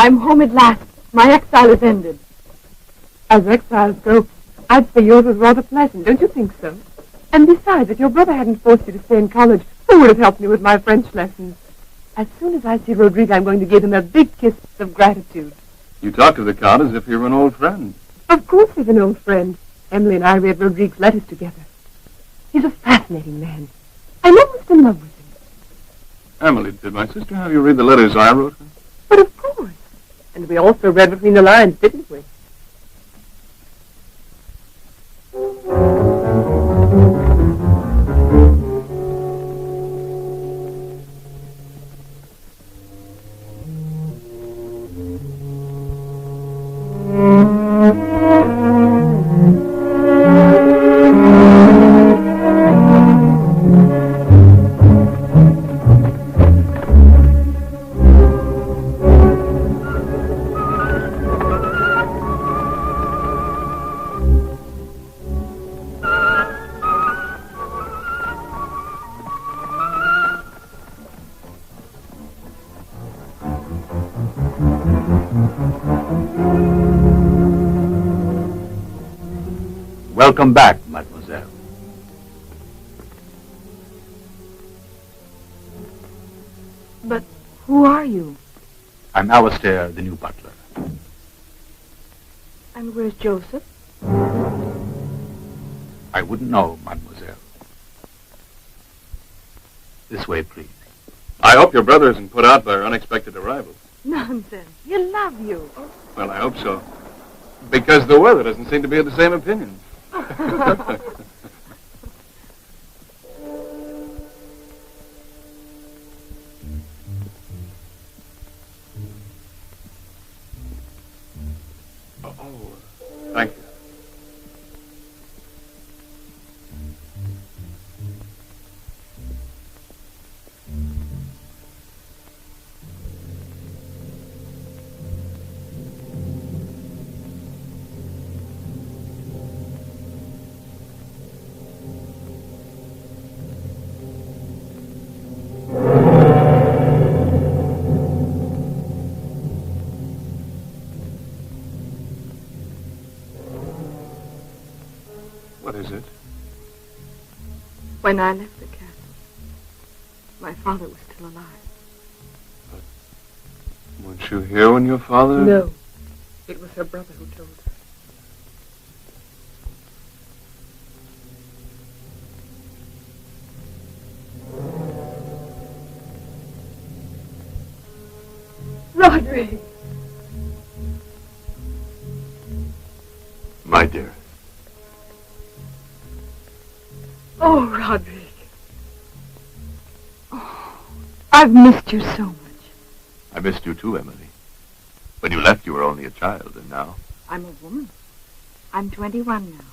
I'm home at last. My exile is ended. As exiles go, I'd say yours was rather pleasant, don't you think so? And besides, if your brother hadn't forced you to stay in college, who would have helped me with my French lessons? As soon as I see Rodrigue, I'm going to give him a big kiss of gratitude. You talk to the Count as if you were an old friend. Of course he's an old friend. Emily and I read Rodrigue's letters together. He's a fascinating man. I'm almost in love with him. Emily, did my sister have you read the letters I wrote her? But of course. And we also read between the lines, didn't we? Welcome back, mademoiselle. But who are you? I'm Alistair, the new butler. And where's Joseph? I wouldn't know, mademoiselle. This way, please. I hope your brother isn't put out by our unexpected arrival. Nonsense. He'll love you. Well, I hope so. Because the weather doesn't seem to be of the same opinion. Oh, thank you. What is it? When I left the castle, my father was still alive. But weren't you here when your father... No. It was her brother who told her. Rodrigue! My dear. Oh, Rodrigue. Oh, I've missed you so much. I missed you too, Emily. When you left, you were only a child, and now... I'm a woman. I'm 21 now.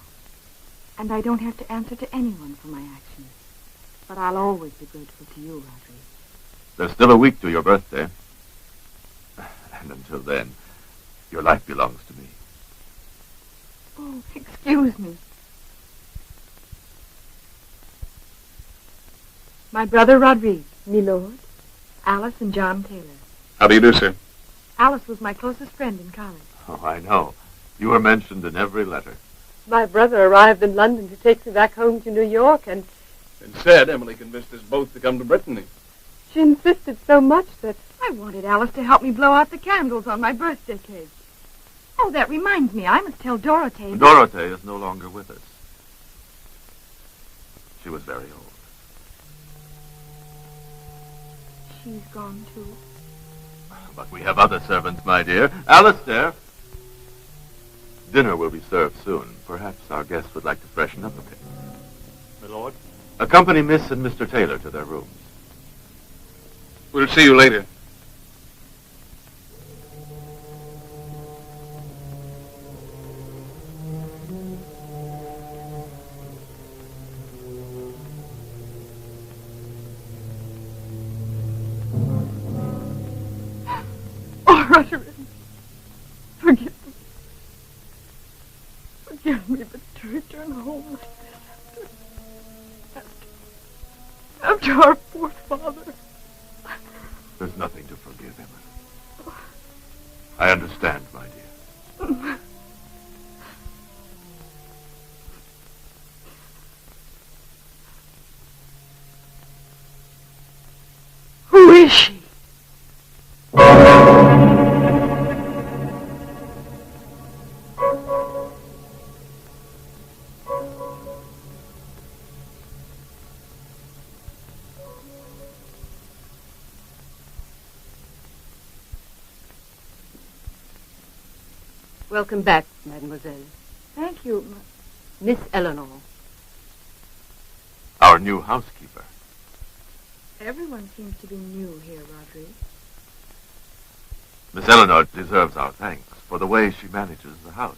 And I don't have to answer to anyone for my actions. But I'll always be grateful to you, Rodrigue. There's still a week to your birthday. And until then, your life belongs to me. Oh, excuse me. My brother Rodrigue, me lord, Alice and John Taylor. How do you do, sir? Alice was my closest friend in college. Oh, I know. You were mentioned in every letter. My brother arrived in London to take me back home to New York, and... Instead, Emily convinced us both to come to Brittany. She insisted so much that I wanted Alice to help me blow out the candles on my birthday cake. Oh, that reminds me, I must tell Dorothea... Dorothea is no longer with us. She was very old. She's gone, too. But we have other servants, my dear. Alistair! Dinner will be served soon. Perhaps our guests would like to freshen up a bit. My lord? Accompany Miss and Mr. Taylor to their rooms. We'll see you later. Roderick, forgive me. Forgive me, but to return home like this after our poor father. There's nothing to forgive, Emily. is she? Welcome back, mademoiselle. Thank you. Miss Eleanore. Our new housekeeper. Everyone seems to be new here, Rodrigue. Miss Eleanore deserves our thanks for the way she manages the house.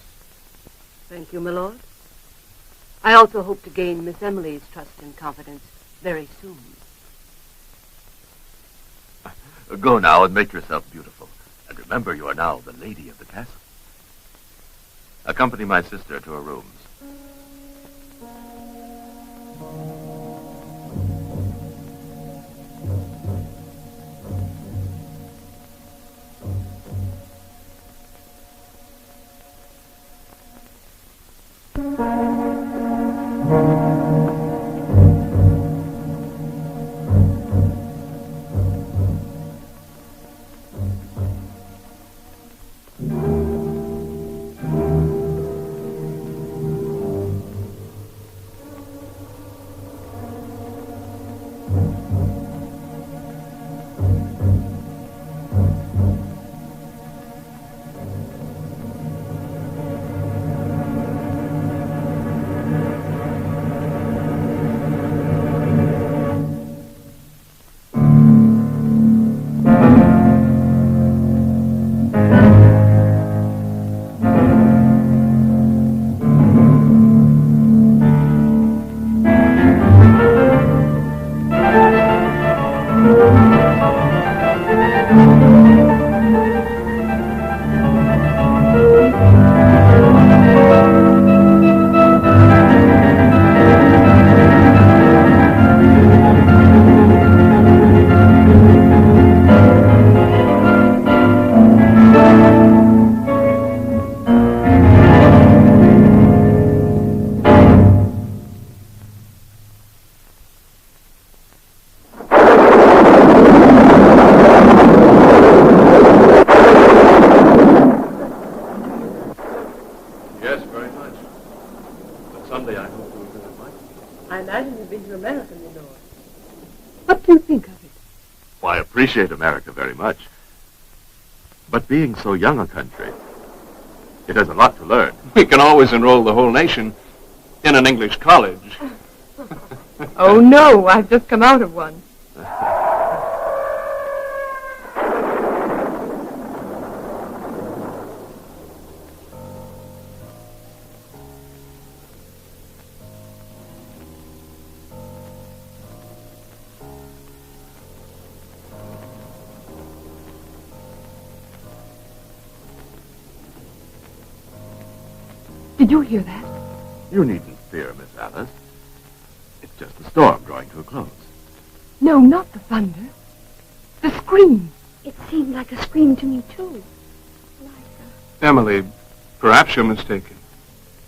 Thank you, my lord. I also hope to gain Miss Emily's trust and confidence very soon. Go now and make yourself beautiful. And remember, you are now the lady of the castle. Accompany my sister to her rooms. Appreciate America very much. But being so young a country, it has a lot to learn. We can always enroll the whole nation in an English college. Oh, no, I've just come out of one. Did you hear that? You needn't fear, Miss Alice. It's just the storm drawing to a close. No, not the thunder. The scream. It seemed like a scream to me, too. Emily, perhaps you're mistaken.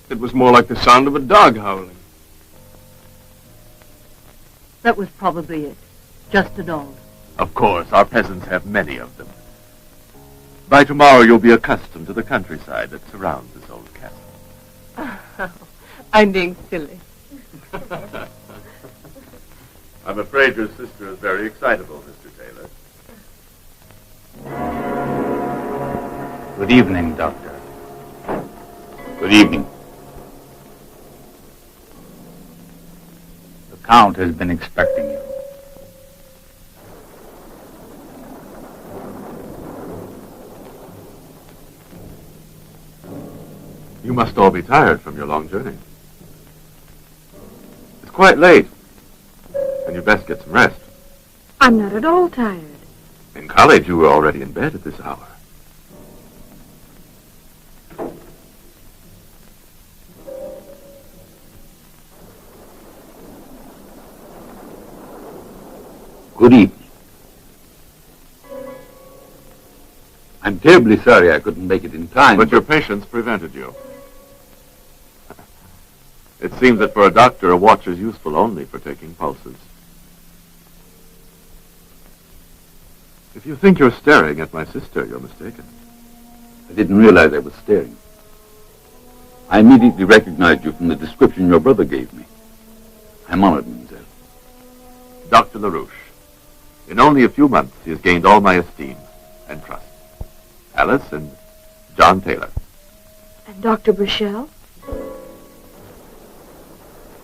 It was more like the sound of a dog howling. That was probably it. Just a dog. Of course, our peasants have many of them. By tomorrow, you'll be accustomed to the countryside that surrounds this old castle. I'm being silly. I'm afraid your sister is very excitable, Mr. Taylor. Good evening, Doctor. Good evening. The Count has been expecting you. You must all be tired from your long journey. It's quite late, and you'd best get some rest. I'm not at all tired. In college, you were already in bed at this hour. Good evening. I'm terribly sorry I couldn't make it in time. But your patience prevented you. It seems that for a doctor, a watch is useful only for taking pulses. If you think you're staring at my sister, you're mistaken. I didn't realize I was staring. I immediately recognized you from the description your brother gave me. I'm honored, mademoiselle. Dr. LaRouche. In only a few months, he has gained all my esteem and trust. Alice and John Taylor. And Dr. Brichelle?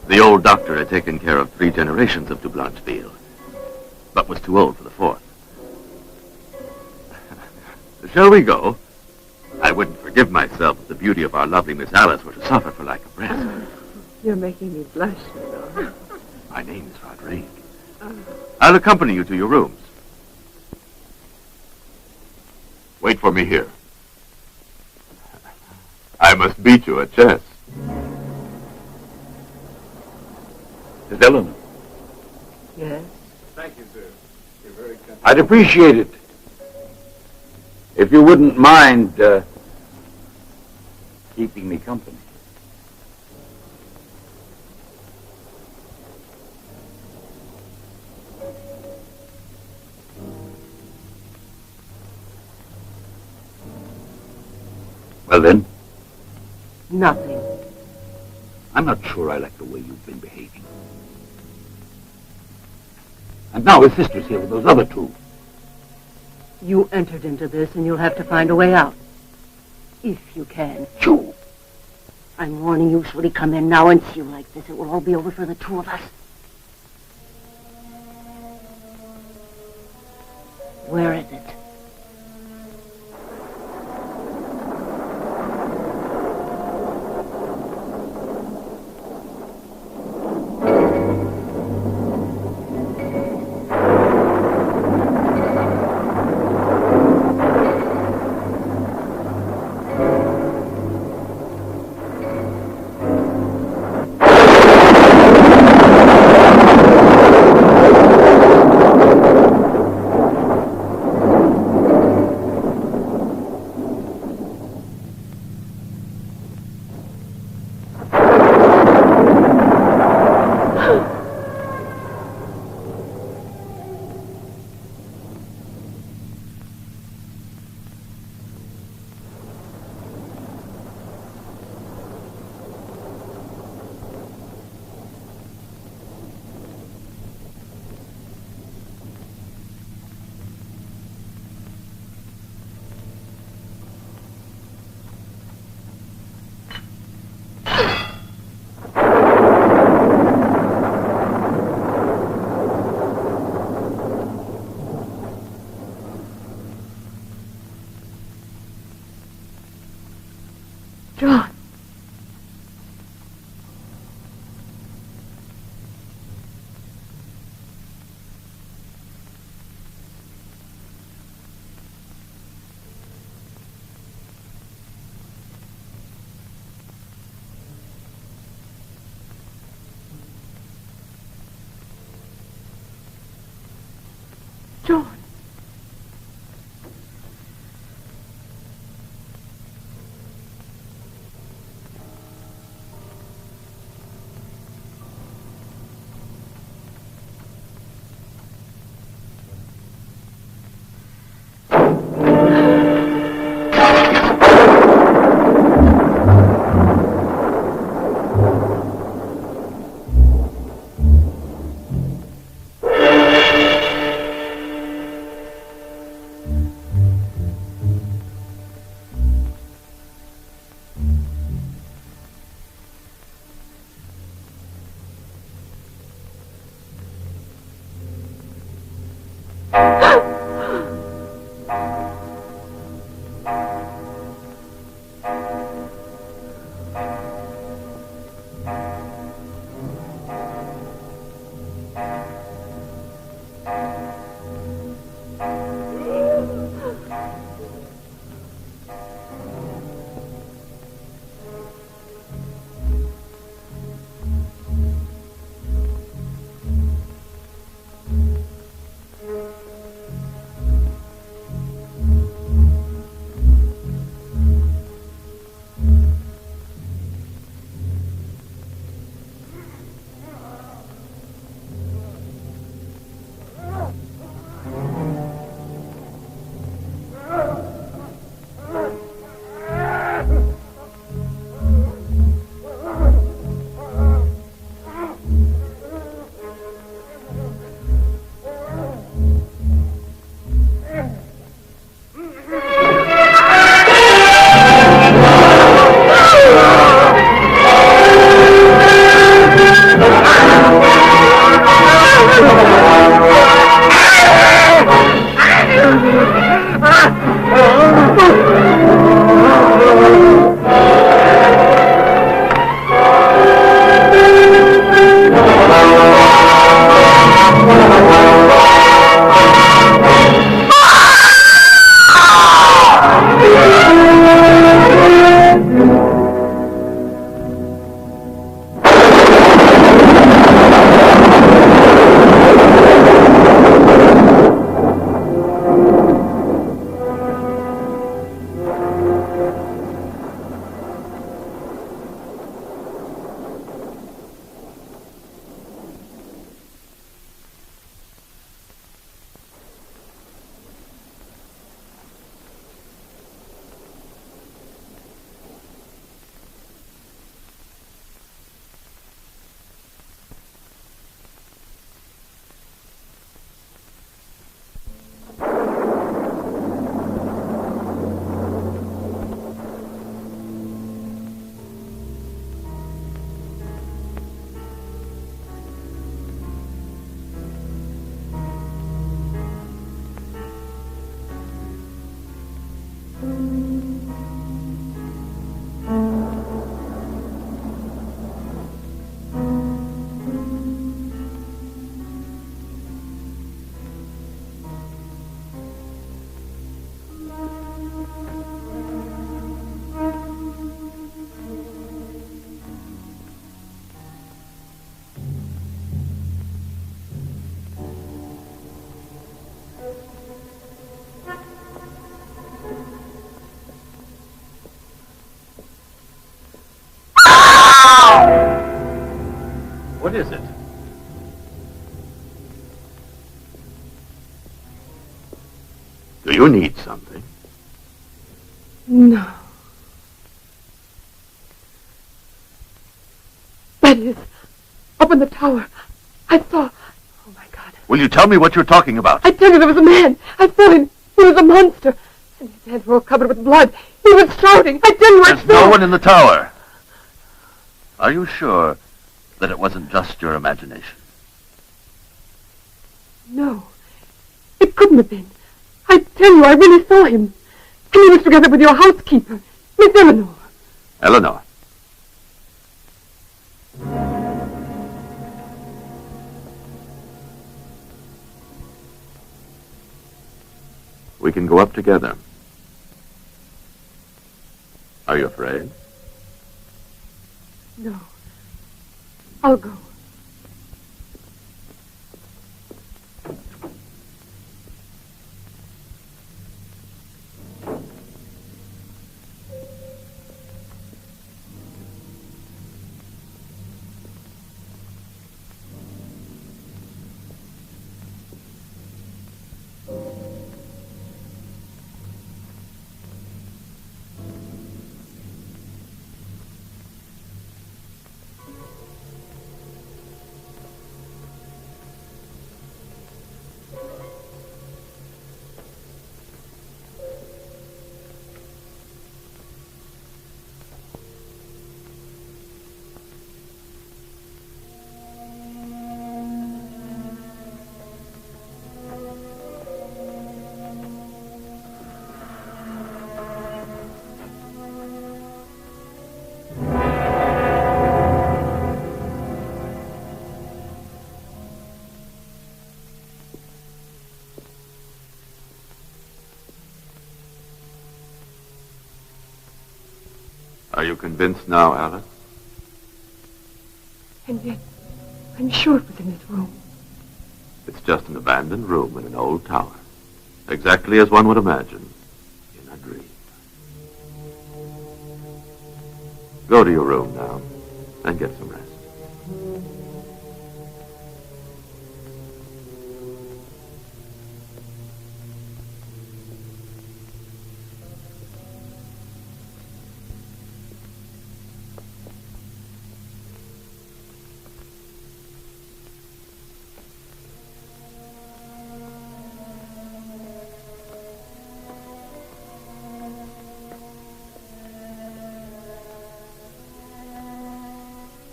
The old doctor had taken care of 3 generations of de Blancheville, but was too old for the 4th. Shall we go? I wouldn't forgive myself if the beauty of our lovely Miss Alice were to suffer for lack of rest. You're making me blush. My name is Rodrigue. I'll accompany you to your rooms. Wait for me here. I must beat you at chess. Miss Eleanor. Yes? Thank you, sir. You're very kind. I'd appreciate it. If you wouldn't mind keeping me company. Well then, Nothing. I'm not sure I like the way you've been behaving. And now his sister's here with those other 2. You entered into this, and you'll have to find a way out. If you can. You! I'm warning you, should he come in now and see you like this, it will all be over for the 2 of us. Where is it? John. John. is it? Do you need something? No. That is, up in the tower, I saw... Oh, my God. Will you tell me what you're talking about? I tell you, there was a man. I saw him. He was a monster. And his hands were all covered with blood. He was shouting. I tell you, I There's saw... no one in the tower. Are you sure that it wasn't just your imagination? No. It couldn't have been. I tell you, I really saw him. And he was together with your housekeeper, Miss Eleanore. Eleanore. We can go up together. Are you afraid? No. I'll go. Are you convinced now, Alice? And yet, I'm sure it was in this room. It's just an abandoned room in an old tower. Exactly as one would imagine in a dream. Go to your room now and get some rest.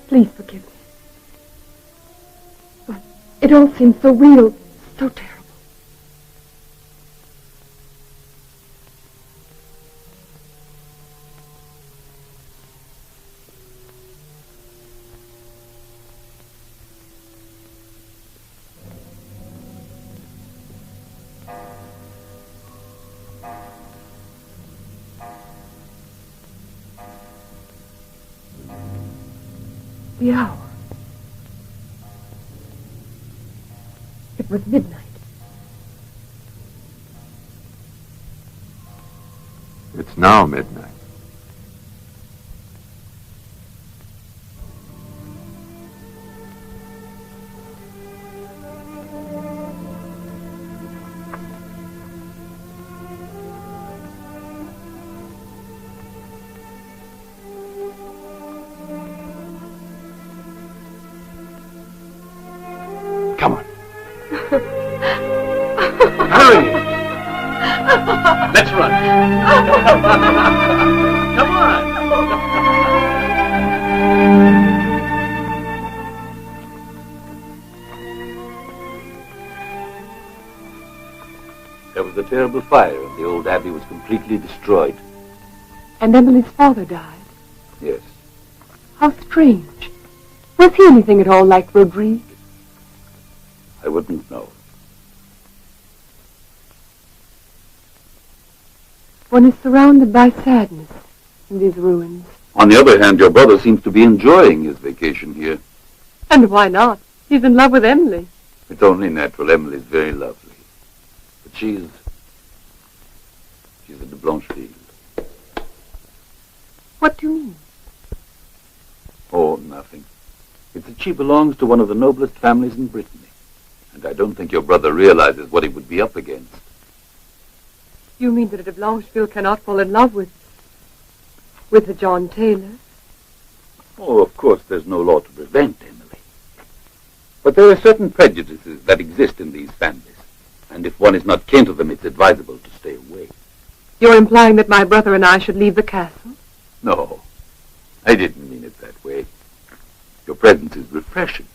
Please forgive me. But it all seems so real, so terrible. The hour. It was midnight. It's now midnight. Come on. Hurry! Let's run. Come on. There was a terrible fire and the old abbey was completely destroyed. And Emily's father died. Yes. How strange. Was he anything at all like Rodrigue? I wouldn't know. One is surrounded by sadness in these ruins. On the other hand, your brother seems to be enjoying his vacation here. And why not? He's in love with Emily. It's only natural. Emily's very lovely. But she's a de Blancheville. What do you mean? Oh, nothing. The Tichy belongs to one of the noblest families in Brittany, and I don't think your brother realizes what he would be up against. You mean that a de Blancheville cannot fall in love with a John Taylor? Oh, of course, there's no law to prevent, Emily. But there are certain prejudices that exist in these families, and if one is not kin to them, it's advisable to stay away. You're implying that my brother and I should leave the castle? No, I didn't mean it that way. Your presence is refreshing.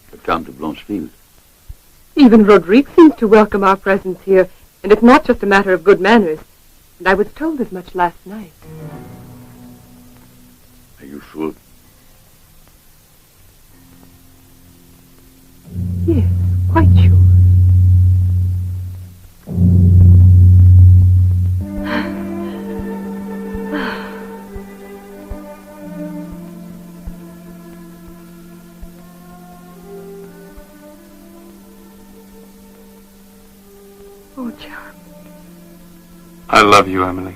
The Count de Blancheville. Even Roderick seems to welcome our presence here, and it's not just a matter of good manners. And I was told as much last night. Are you sure? Yes, quite sure. Oh, John. I love you, Emily.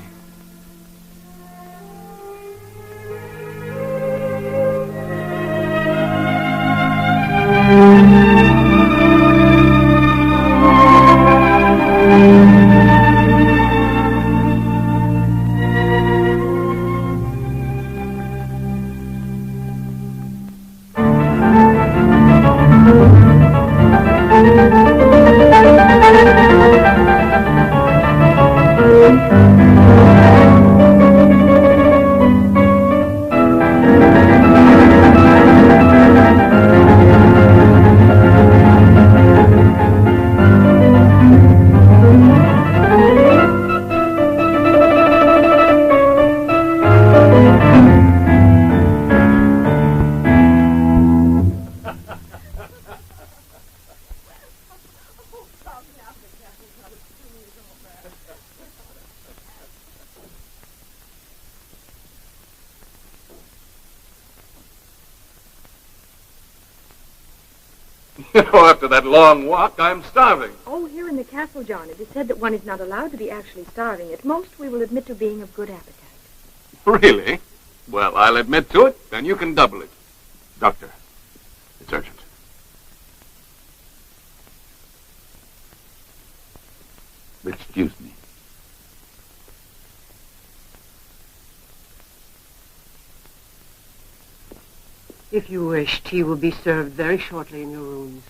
You know, after that long walk, I'm starving. Oh, here in the castle, John, it is said that one is not allowed to be actually starving. At most, we will admit to being of good appetite. Really? Well, I'll admit to it, then you can double it. Doctor, it's urgent. Excuse me. If you wish, tea will be served very shortly in your rooms.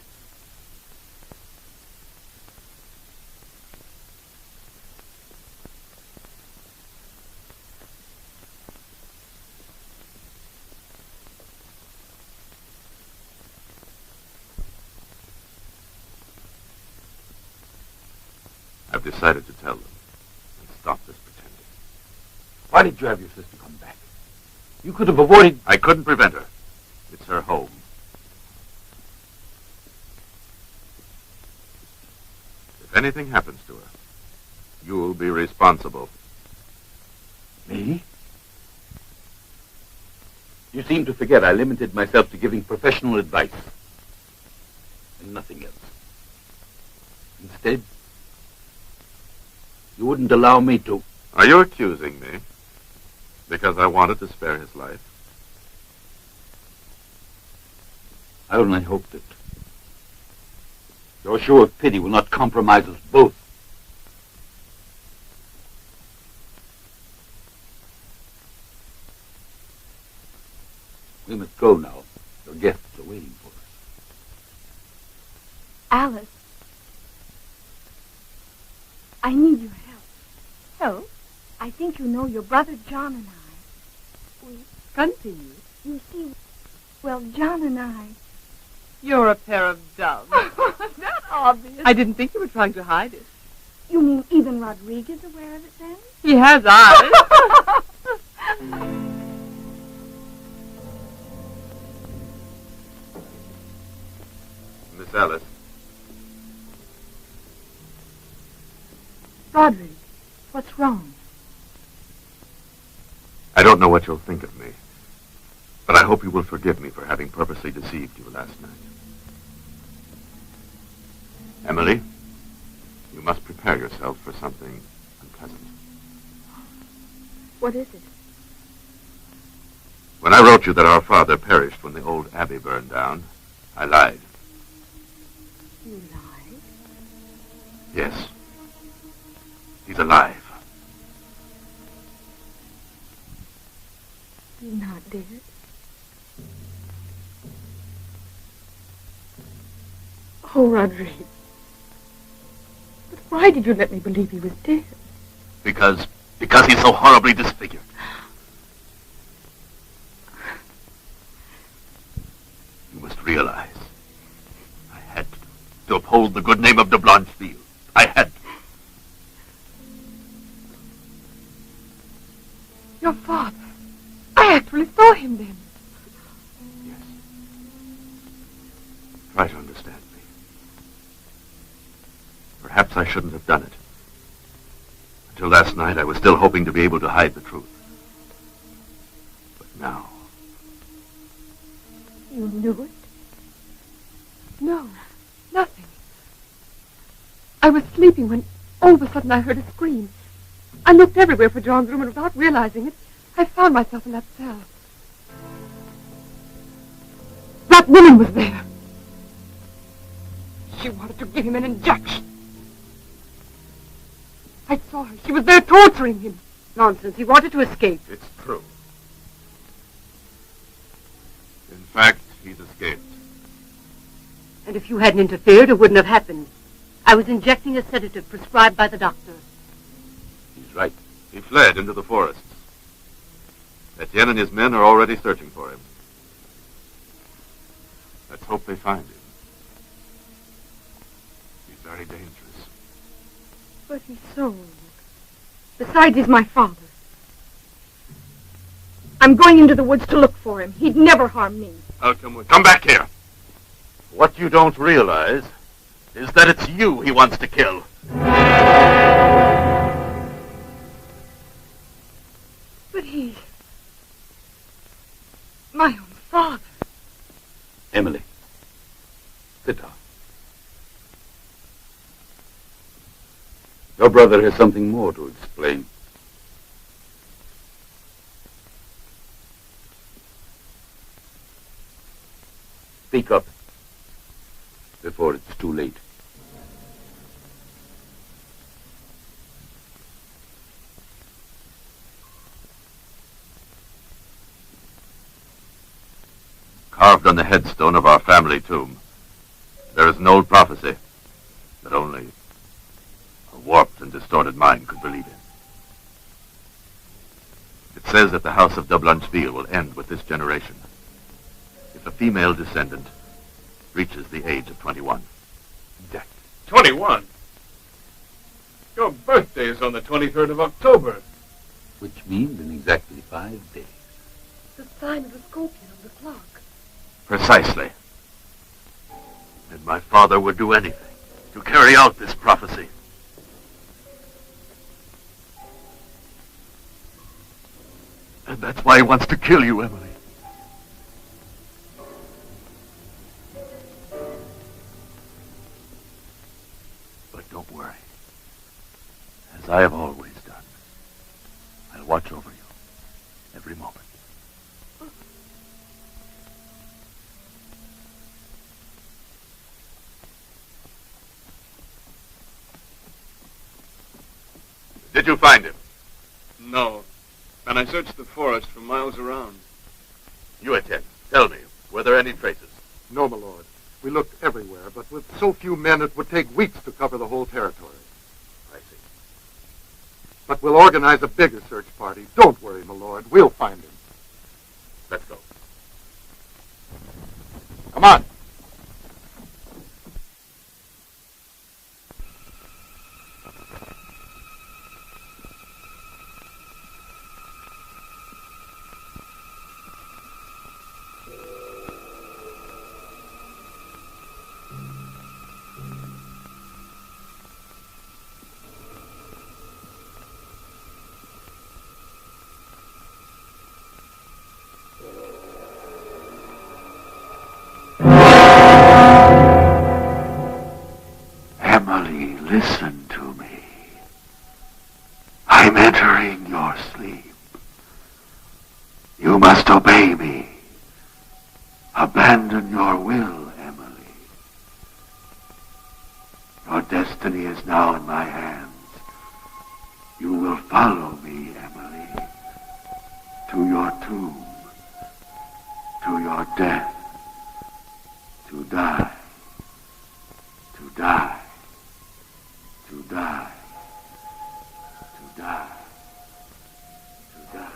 I've decided to tell them and stop this pretending. Why did you have your sister come back? You could have avoided... I couldn't prevent her. It's her home. If anything happens to her, you'll be responsible. Me? You seem to forget I limited myself to giving professional advice. And nothing else. Instead, you wouldn't allow me to... Are you accusing me? Because I wanted to spare his life? I only hope that your show of pity will not compromise us both. We must go now. Your guests are waiting for us. Alice, I need your help. Help? I think you know your brother John and I. Continue. You see, well, John and I... You're a pair of doves. That's obvious. I didn't think you were trying to hide it. You mean even Rodrigue is aware of it then? He has eyes. Miss Alice. Rodrigue, what's wrong? I don't know what you'll think of me, but I hope you will forgive me for having purposely deceived you last night. Emily, you must prepare yourself for something unpleasant. What is it? When I wrote you that our father perished when the old abbey burned down, I lied. You lied? Yes. He's alive. He's not dead. Oh, Rodrigue. But why did you let me believe he was dead? Because he's so horribly disfigured. You must realize, I had to uphold the good name of de Blancheville. I had to. Your father. I actually saw him then. Yes. Try to understand me. Perhaps I shouldn't have done it. Until last night, I was still hoping to be able to hide the truth. But now... You knew it? No, nothing. I was sleeping when all of a sudden I heard a scream. I looked everywhere for John's room, and without realizing it, I found myself in that cell. That woman was there. She wanted to give him an injection. I saw her. She was there torturing him. Nonsense. He wanted to escape. It's true. In fact, he's escaped. And if you hadn't interfered, it wouldn't have happened. I was injecting a sedative prescribed by the doctor. He's right. He fled into the forests. Etienne and his men are already searching for him. Let's hope they find him. He's very dangerous. But he's so old. Besides, he's my father. I'm going into the woods to look for him. He'd never harm me. I'll come with you. Come back here. What you don't realize is that it's you he wants to kill. But he's my own father. Emily, sit down. Your brother has something more to explain. Speak up before it's too late. Carved on the headstone of our family tomb, there is an old prophecy that only a warped and distorted mind could believe in. It says that the house of de Blancheville will end with this generation if a female descendant reaches the age of 21. 21? Your birthday is on the 23rd of October. Which means in exactly 5 days. The sign of the scorpion on the clock. Precisely. And my father would do anything to carry out this prophecy. And that's why he wants to kill you, Emily. But don't worry. As I have always done, I'll watch over you every moment. Did you find him? No. And I searched the forest for miles around. You, Etienne, tell me, were there any traces? No, my lord. We looked everywhere, but with so few men, it would take weeks to cover the whole territory. I see. But we'll organize a bigger search party. Don't worry, my lord. We'll find him. Let's go. Come on. You must obey me. Abandon your will, Emily. Your destiny is now in my hands. You will follow me, Emily, to your tomb, to your death, to die, to die, to die, to die, to die.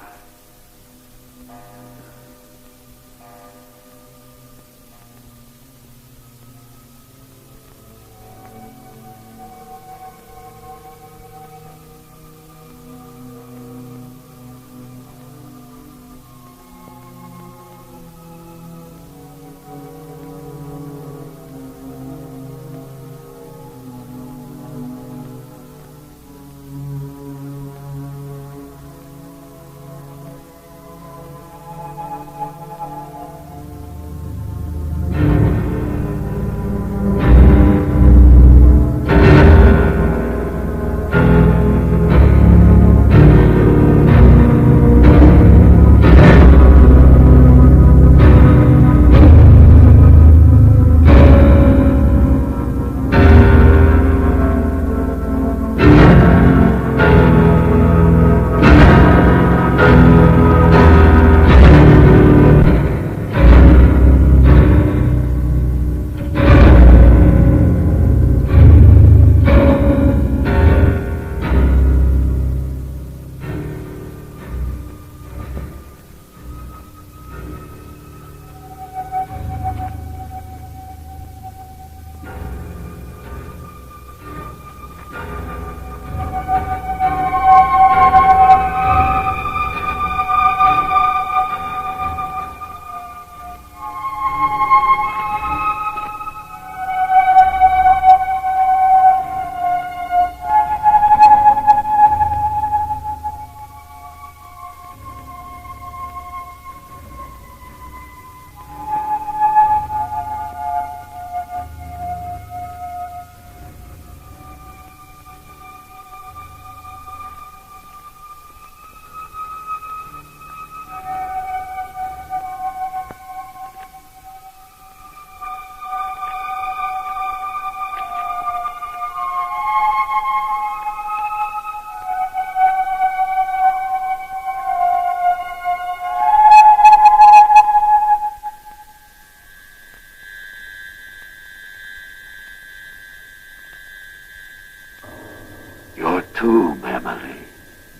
Your tomb, Emily.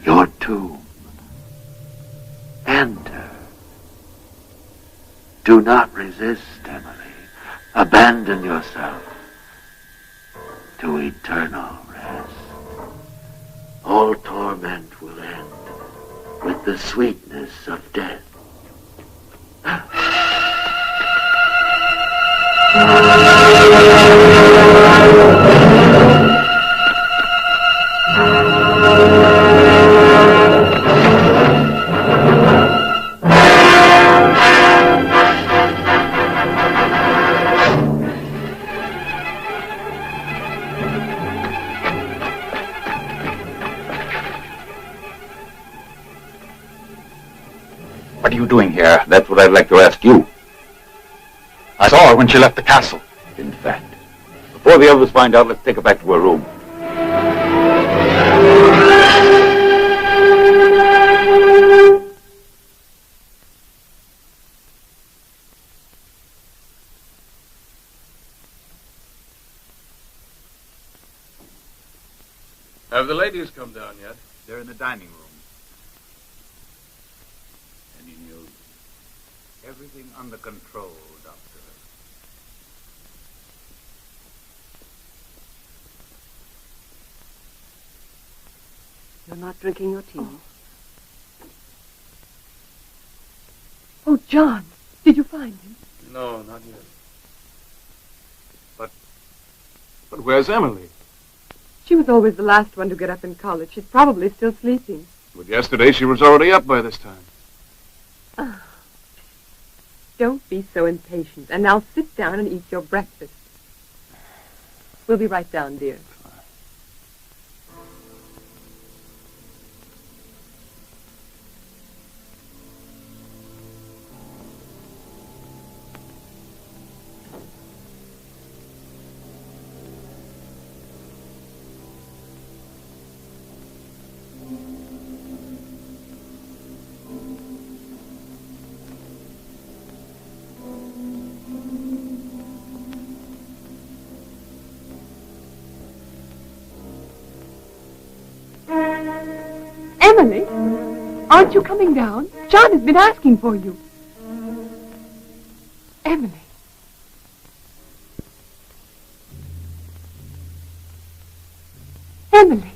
Your tomb. Enter. Do not resist, Emily. Abandon yourself to eternal rest. All torment will end with the sweetness of death. What are you doing here? That's what I'd like to ask you. I saw her when she left the castle. In fact. Before the others find out, let's take her back to her room. Have the ladies come down yet? They're in the dining room. Any news? Everything under control, Doctor. You're not drinking your tea? Oh, John, did you find him? No, not yet. But where's Emily? She was always the last one to get up in college. She's probably still sleeping. But yesterday she was already up by this time. Oh. Don't be so impatient. And now sit down and eat your breakfast. We'll be right down, dear. Emily, aren't you coming down? John has been asking for you. Emily. Emily.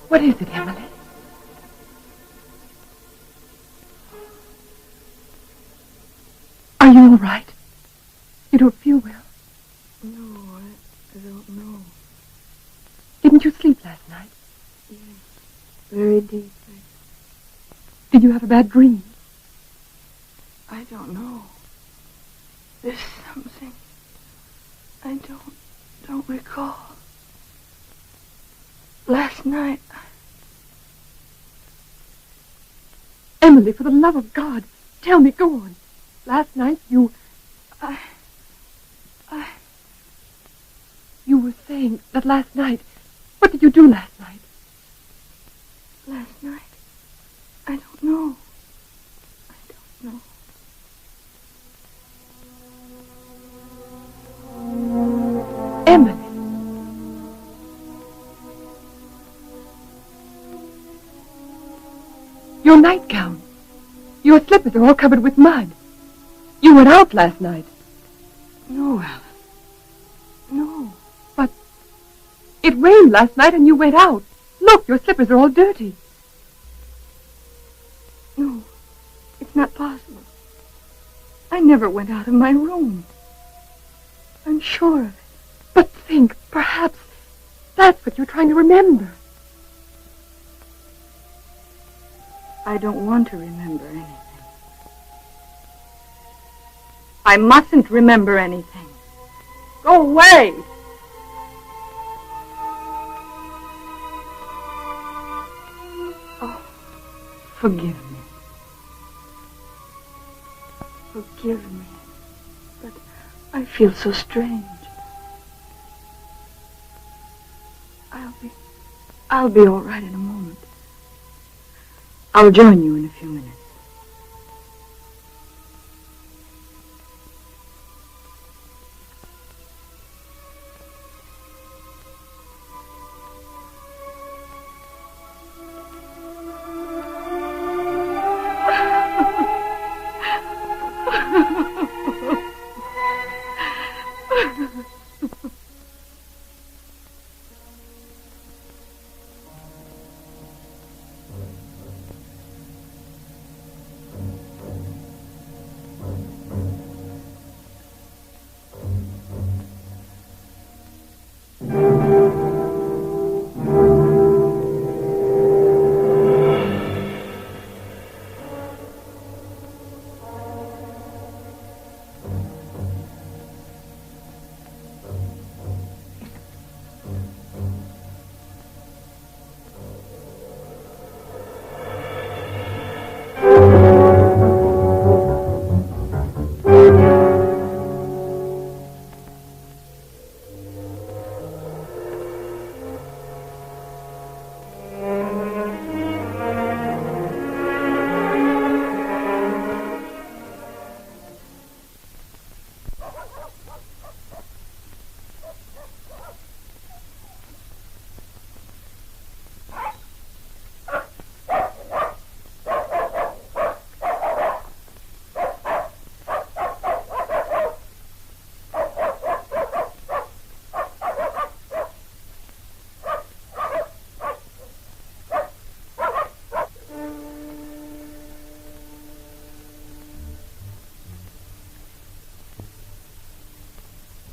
What is it, Emily? Are you all right? You don't feel well? No, I don't know. Didn't you sleep last night? Yes, very deeply. Did you have a bad dream? I don't know. There's something I don't recall. Last night... Emily, for the love of God, tell me, go on. Last night you... You were saying that last night... What did you do last night? Last night? I don't know. I don't know. Emily. Your nightgown. Your slippers are all covered with mud. You went out last night. No, Alan. No. But it rained last night and you went out. Look, your slippers are all dirty. No, it's not possible. I never went out of my room. I'm sure of it. But think, perhaps that's what you're trying to remember. I don't want to remember anything. I mustn't remember anything. Go away! Oh, forgive me. Forgive me. But I feel so strange. I'll be all right in a moment. I'll join you in a few minutes.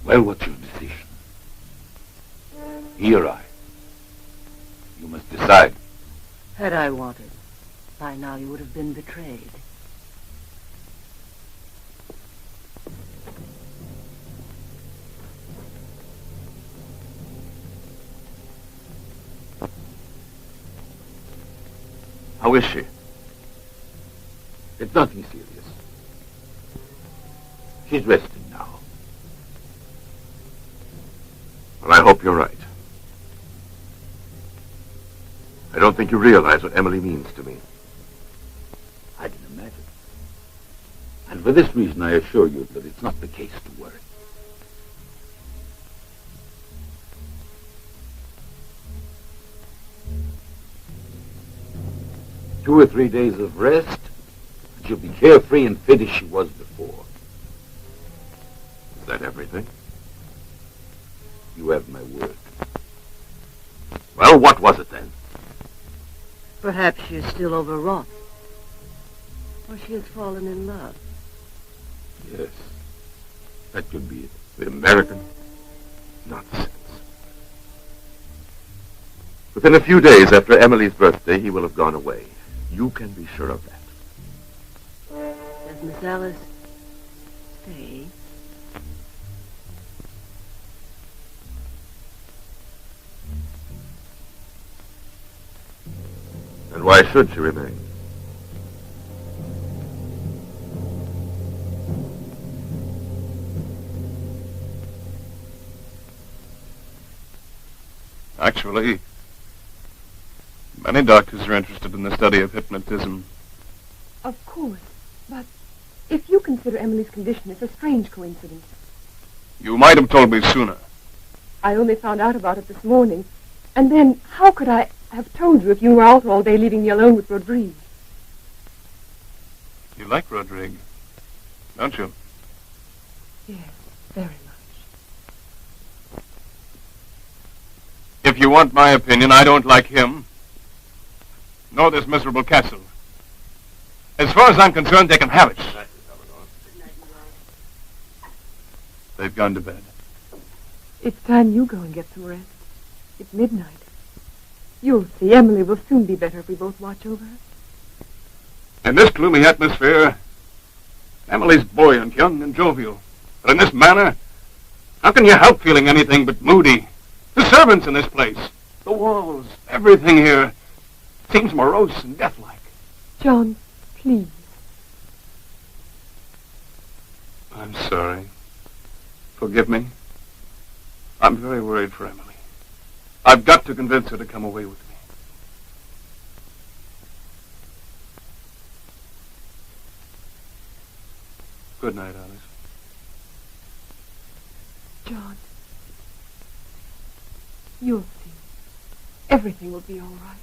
Well, what's your decision? He or I? You must decide. Had I wanted, by now you would have been betrayed. How is she? It's nothing serious. She's resting now. Well, I hope you're right. I don't think you realize what Emily means to me. I can imagine. And for this reason, I assure you that it's not the case to worry. 2 or 3 days of rest, and she'll be carefree and fit as she was before. Is that everything? You have my word. Well, what was it then? Perhaps she is still overwrought. Or she has fallen in love. Yes. That could be it. The American? Nonsense. Within a few days after Emily's birthday, he will have gone away. You can be sure of that. Does Miss Alice stay? And why should she remain? Actually, many doctors are interested in the study of hypnotism. Of course, but if you consider Emily's condition, it's a strange coincidence. You might have told me sooner. I only found out about it this morning. And then, how could I have told you if you were out all day leaving me alone with Rodrigue? You like Rodrigue, don't you? Yes, very much. If you want my opinion, I don't like him. Nor this miserable castle. As far as I'm concerned, they can have it. They've gone to bed. It's time you go and get some rest. It's midnight. You'll see, Emily will soon be better if we both watch over her. In this gloomy atmosphere, Emily's buoyant, young, and jovial. But in this manner, how can you help feeling anything but moody? The servants in this place, the walls, everything here seems morose and deathlike. John, please. I'm sorry. Forgive me. I'm very worried for Emily. I've got to convince her to come away with me. Good night, Alice. John, you'll see. Everything will be all right.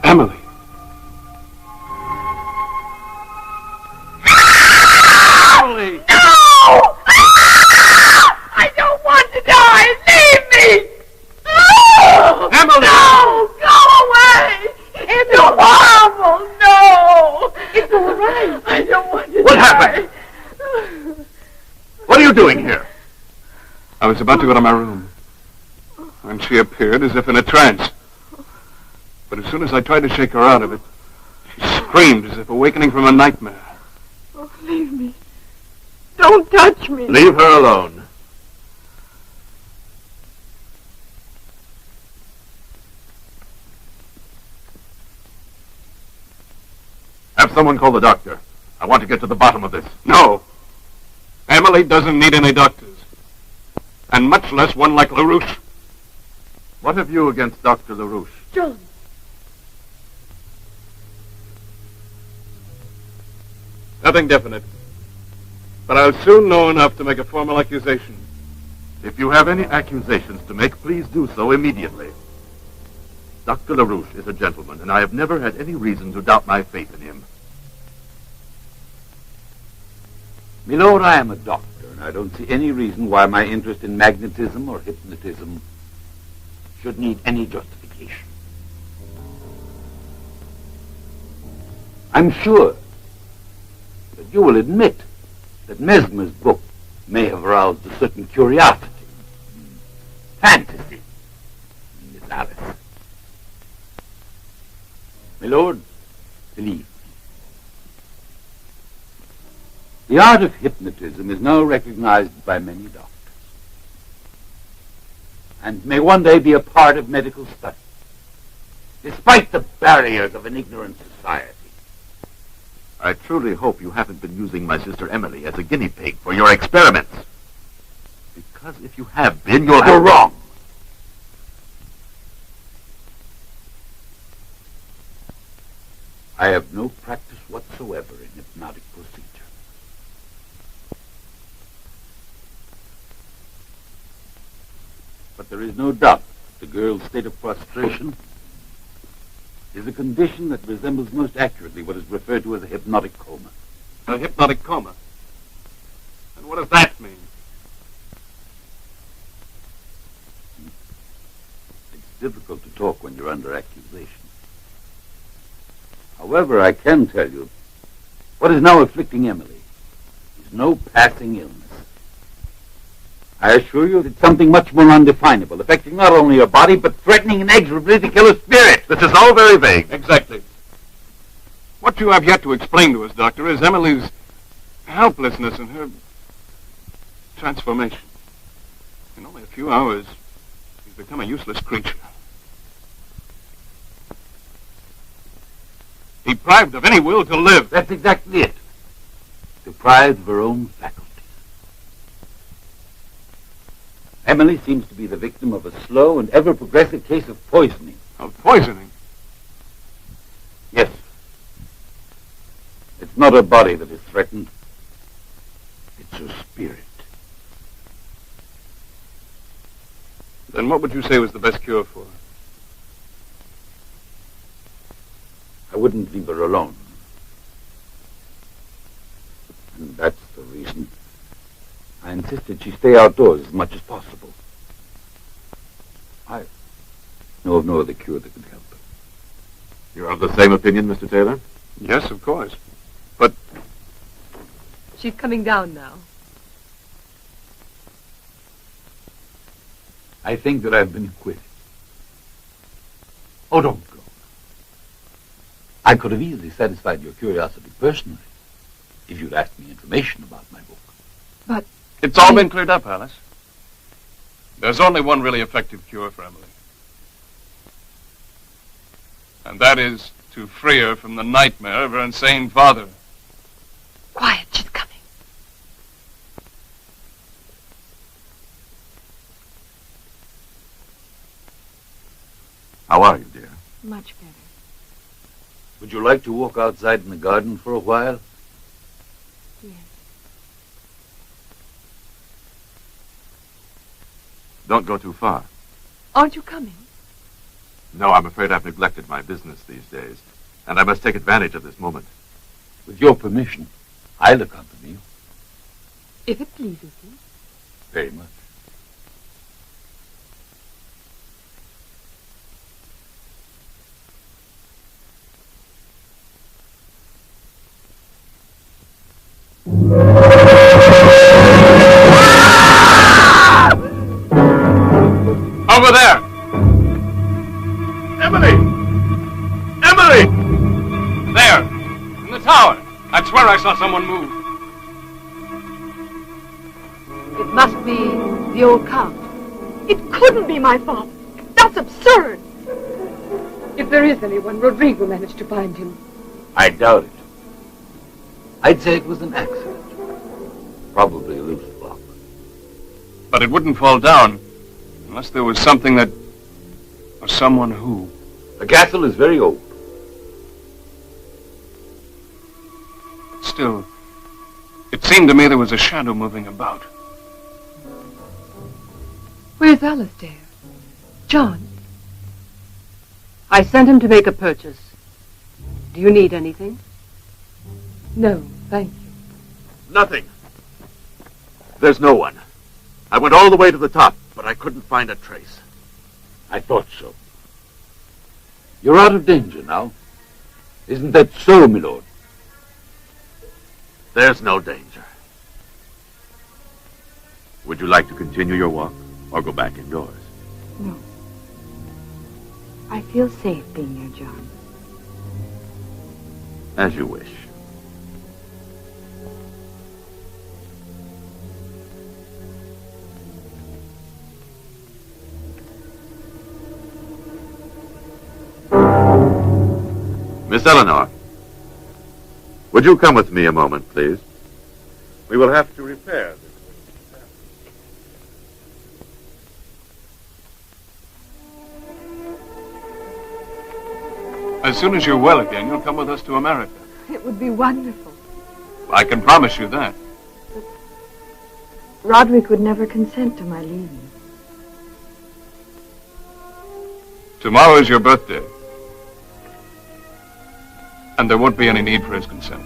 Emily. Emily! No! I don't want to die! Leave me! No! Emily! No! Go away! It's horrible! No! It's all right. I don't want to What die. happened? What are you doing here? I was about to go to my room when she appeared as if in a trance. But as soon as I tried to shake her out of it, she screamed as if awakening from a nightmare. Oh, leave me. Don't touch me. Leave her alone. Have someone call the doctor. I want to get to the bottom of this. No. Emily doesn't need any doctors. And much less one like LaRouche. What have you against Dr. LaRouche? John. Nothing definite. But I'll soon know enough to make a formal accusation. If you have any accusations to make, please do so immediately. Dr. LaRouche is a gentleman, and I have never had any reason to doubt my faith in him. Milord, I am a doctor, and I don't see any reason why my interest in magnetism or hypnotism should need any justification. I'm sure that you will admit that Mesmer's book may have aroused a certain curiosity, fantasy in Miss Alice. Milord, believe me. The art of hypnotism is now recognized by many doctors and may one day be a part of medical study, despite the barriers of an ignorant society. I truly hope you haven't been using my sister Emily as a guinea pig for your experiments. Because if you have been, you're wrong. I have no practice whatsoever in hypnotic procedure. But there is no doubt the girl's state of prostration is a condition that resembles most accurately what is referred to as a hypnotic coma. A hypnotic coma? And what does that mean? It's difficult to talk when you're under accusation. However, I can tell you what is now afflicting Emily is no passing illness. I assure you it's something much more undefinable, affecting not only her body, but threatening inexorably to kill her spirit. This is all very vague. Exactly. What you have yet to explain to us, Doctor, is Emily's helplessness and her transformation. In only a few hours, she's become a useless creature. Deprived of any will to live. That's exactly it. Deprived of her own faculties. Emily seems to be the victim of a slow and ever-progressive case of poisoning. Of poisoning? Yes. It's not her body that is threatened. It's her spirit. Then what would you say was the best cure for her? I wouldn't leave her alone. And that's the reason I insisted she stay outdoors as much as possible. I know of no other cure that could help her. You're of the same opinion, Mr. Taylor? Yes, of course. But She's coming down now. I think that I've been acquitted. Oh, don't go. I could have easily satisfied your curiosity personally if you'd asked me information about my book. But it's all been cleared up, Alice. There's only one really effective cure for Emily. And that is to free her from the nightmare of her insane father. Quiet, she's coming. How are you, dear? Much better. Would you like to walk outside in the garden for a while? Yes. Don't go too far. Aren't you coming? No, I'm afraid I've neglected my business these days, and I must take advantage of this moment. With your permission, I'll accompany you. If it pleases you. Very much. Over there! Emily! Emily! There! In the tower! I swear I saw someone move. It must be the old Count. It couldn't be my father. That's absurd. If there is anyone, Rodrigo managed to find him. I doubt it. I'd say it was an accident. Probably a loose block. But it wouldn't fall down unless there was something that... or someone who... The castle is very old. Still, it seemed to me there was a shadow moving about. Where's Alistair? John? I sent him to make a purchase. Do you need anything? No, thank you. Nothing. There's no one. I went all the way to the top, but I couldn't find a trace. I thought so. You're out of danger now. Isn't that so, my lord? There's no danger. Would you like to continue your walk, or go back indoors? No. I feel safe being near John. As you wish. Miss Eleanore, would you come with me a moment, please? We will have to repair this. As soon as you're well again, you'll come with us to America. It would be wonderful. I can promise you that. Roderick would never consent to my leaving. Tomorrow is your birthday. And there won't be any need for his consent.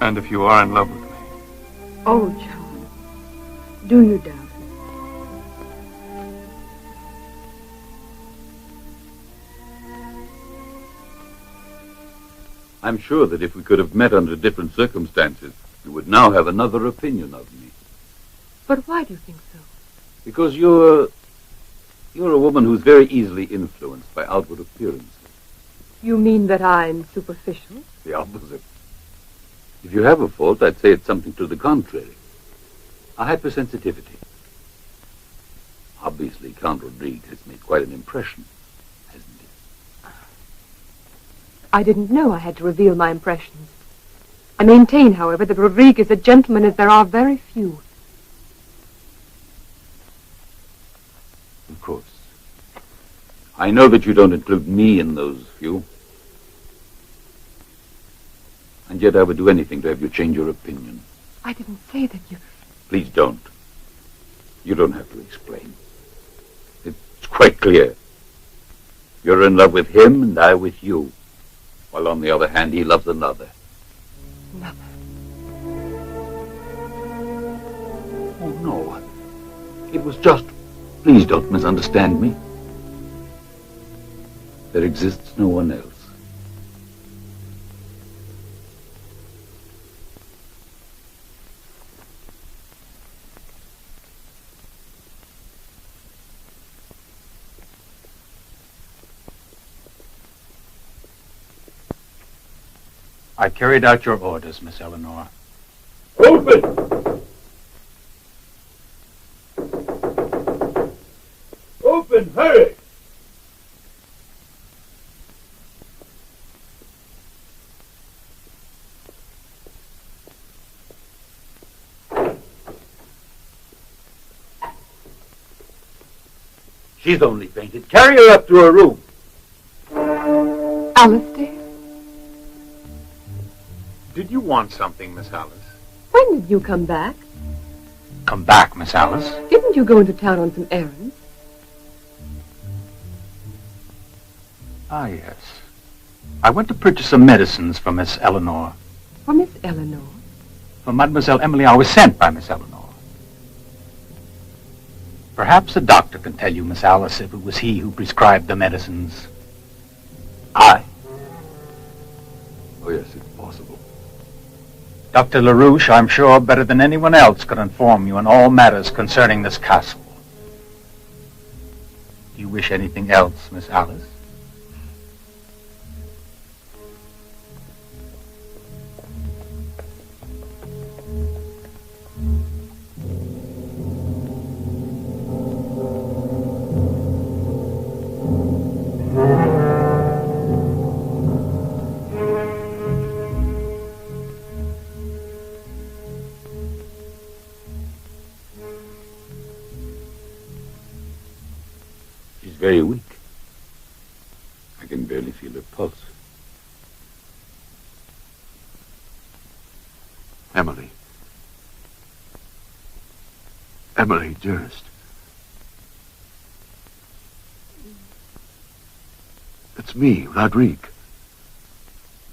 And if you are in love with me. Oh, John, do you doubt it? I'm sure that if we could have met under different circumstances, you would now have another opinion of me. But why do you think so? Because you're a woman who's very easily influenced by outward appearances. You mean that I'm superficial? The opposite. If you have a fault, I'd say it's something to the contrary. A hypersensitivity. Obviously, Count Rodrigue has made quite an impression, hasn't he? I didn't know I had to reveal my impressions. I maintain, however, that Rodrigue is a gentleman as there are very few. Of course. I know that you don't include me in those few. And yet I would do anything to have you change your opinion. I didn't say that you... Please don't. You don't have to explain. It's quite clear. You're in love with him and I with you. While on the other hand, he loves another. Another? Oh, no. It was just... Please don't misunderstand me. There exists no one else. I carried out your orders, Miss Eleanore. Open! Open, hurry! She's only fainted. Carry her up to her room. Alistair? Did you want something, Miss Alice? When did you come back? Come back, Miss Alice. Didn't you go into town on some errands? Ah, yes. I went to purchase some medicines for Miss Eleanore. For Miss Eleanore? For Mademoiselle Emily, I was sent by Miss Eleanore. Perhaps a doctor can tell you, Miss Alice, if it was he who prescribed the medicines. I? Oh, yes, it's possible. Dr. LaRouche, I'm sure, better than anyone else, could inform you on all matters concerning this castle. Do you wish anything else, Miss Alice? Very weak. I can barely feel her pulse. Emily. Emily, dearest. It's me, Rodrigue.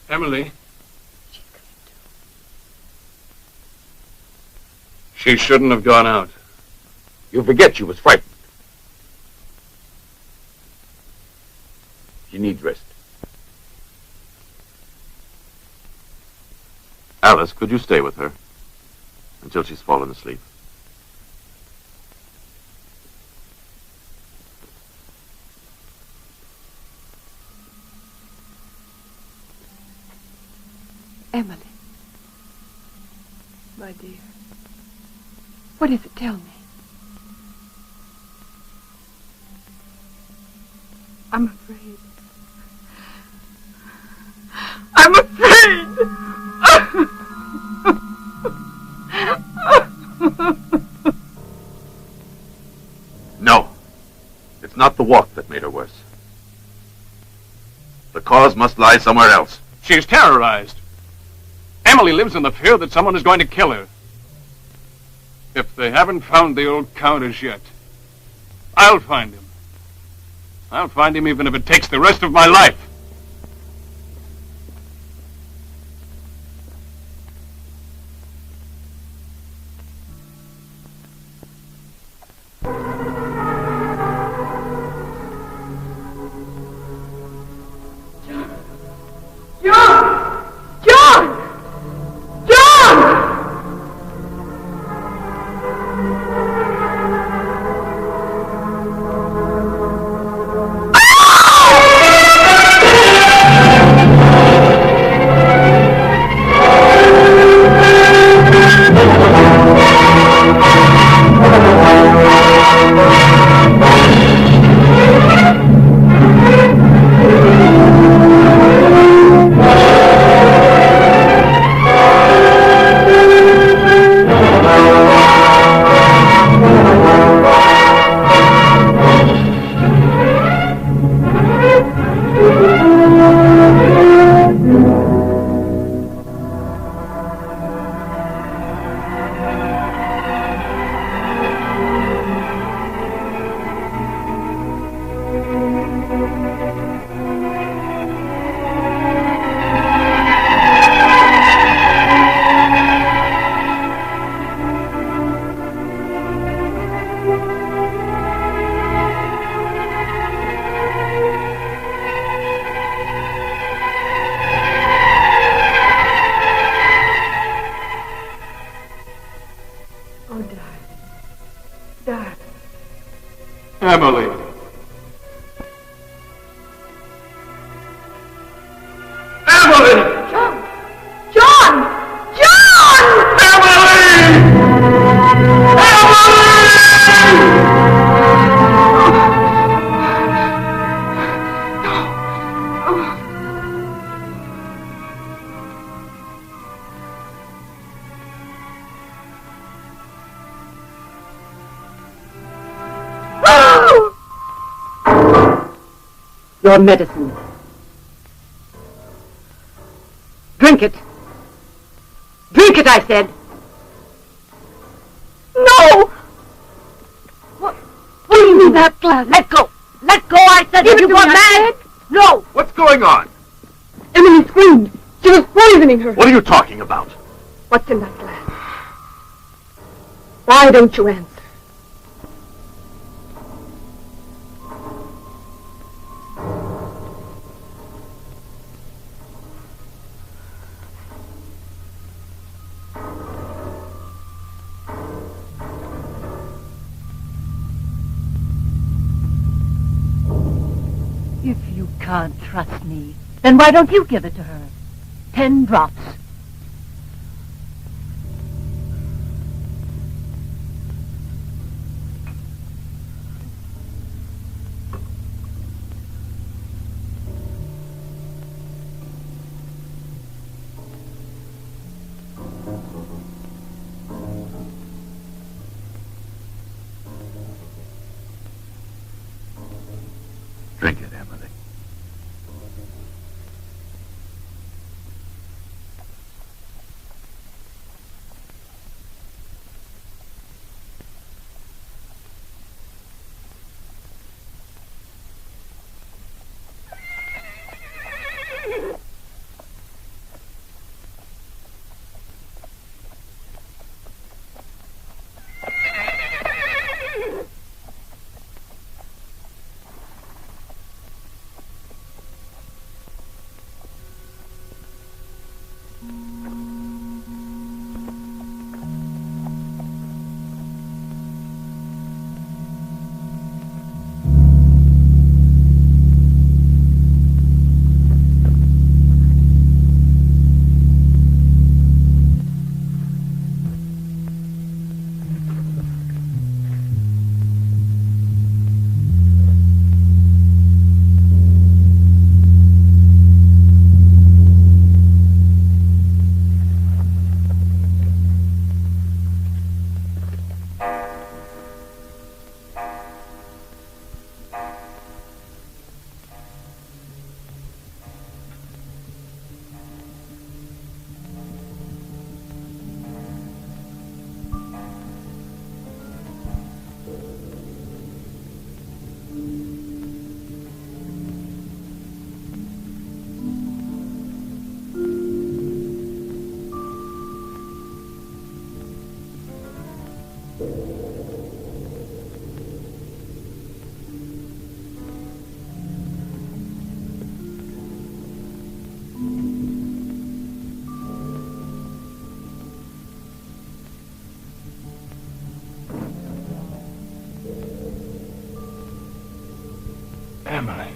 Emily. She shouldn't have gone out. You forget she was frightened. She needs rest. Alice, could you stay with her until she's fallen asleep? Emily. My dear. What is it? Tell me. I'm afraid. I'm afraid! No. It's not the walk that made her worse. The cause must lie somewhere else. She's terrorized. Emily lives in the fear that someone is going to kill her. If they haven't found the old Countess yet, I'll find him. I'll find him even if it takes the rest of my life. Emily. Emily! John! Your medicine. Drink it. Drink it, I said. No! What do you mean that glass? Let go. Let go, I said. Have you gone mad? No. What's going on? Emily screamed. She was poisoning her. What are you talking about? What's in that glass? Why don't you answer? If you can't trust me, then why don't you give it to her? 10 drops. Emily.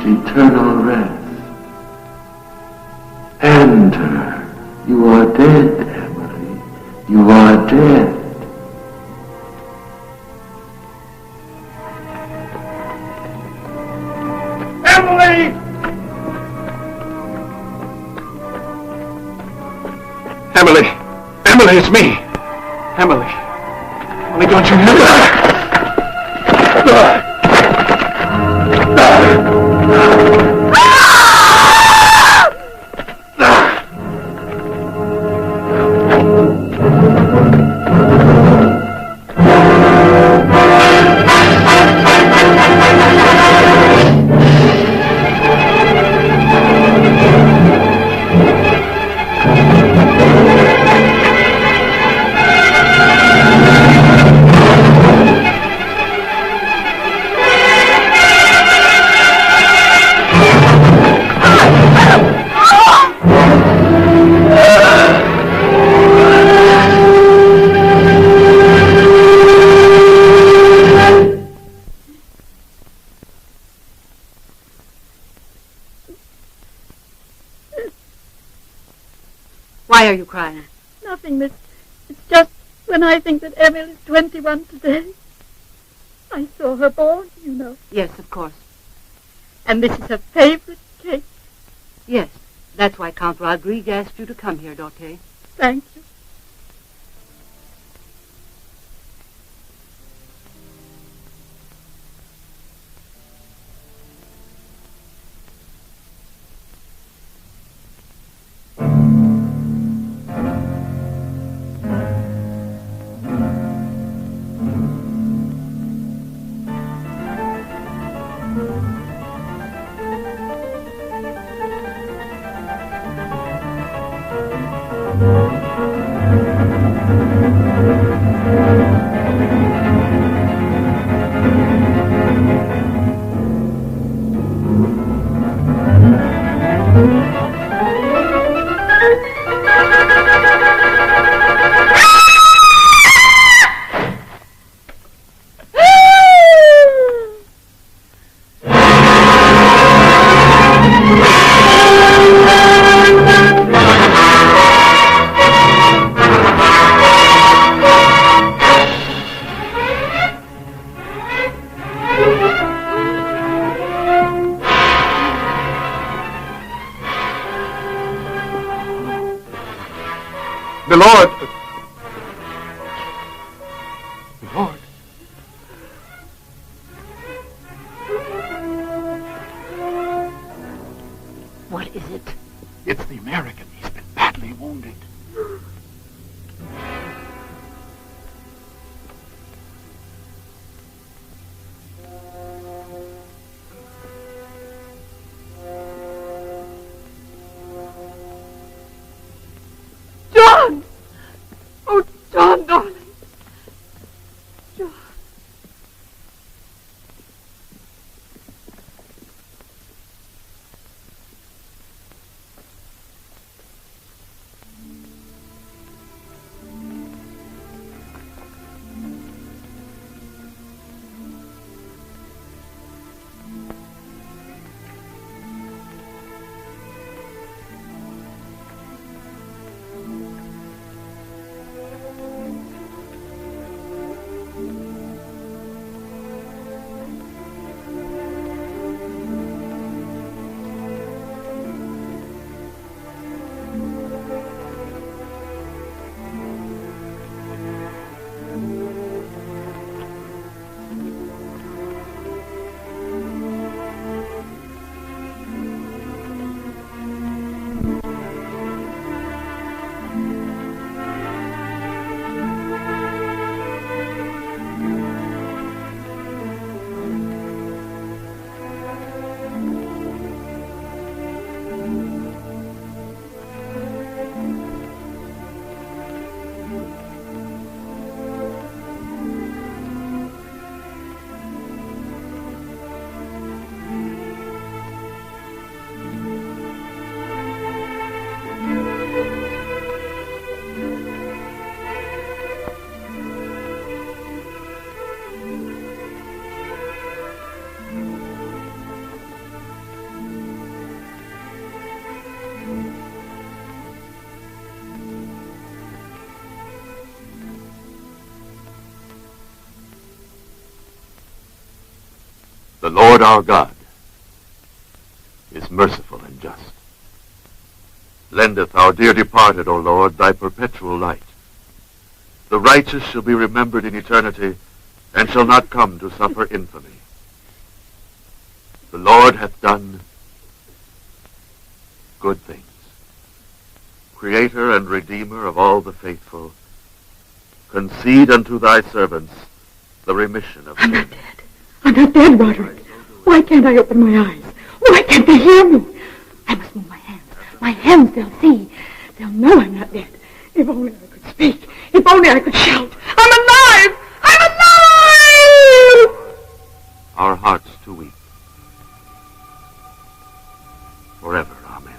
eternal rest. Enter. You are dead, Emily. You are dead. Emily! Emily! Emily, it's me! Emily! Emily, don't you hear me? Why are you crying? Nothing, miss. It's just when I think that Emil is 21 today. I saw her born, you know. Yes, of course. And this is her favorite cake. Yes, that's why Count Rodrigue asked you to come here, Dorte. Thank you. Lord! Lord! What is it? It's the American. He's been badly wounded. John! Oh, John, darling. John. The Lord our God is merciful and just. Lendeth our dear departed, O Lord, thy perpetual light. The righteous shall be remembered in eternity, and shall not come to suffer infamy. The Lord hath done good things. Creator and Redeemer of all the faithful, concede unto thy servants the remission of sin. I'm not dead, Roderick. Why can't I open my eyes? Why can't they hear me? I must move my hands. My hands, they'll see. They'll know I'm not dead. If only I could speak. If only I could shout. I'm alive! I'm alive! Our hearts to weep. Forever, amen.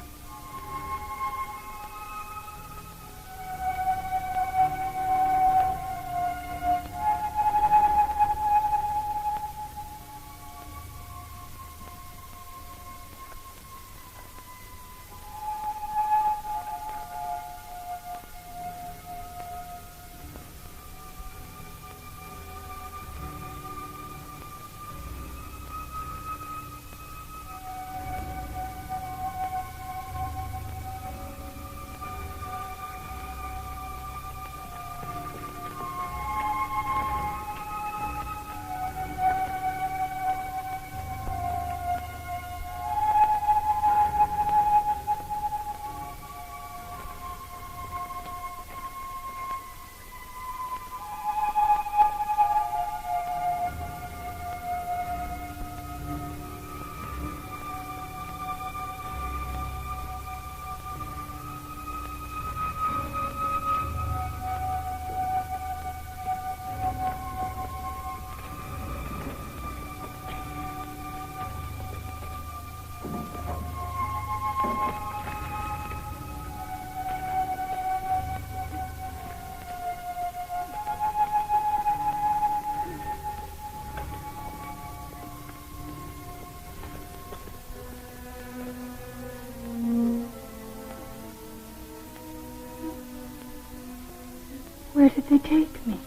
Where did they take me?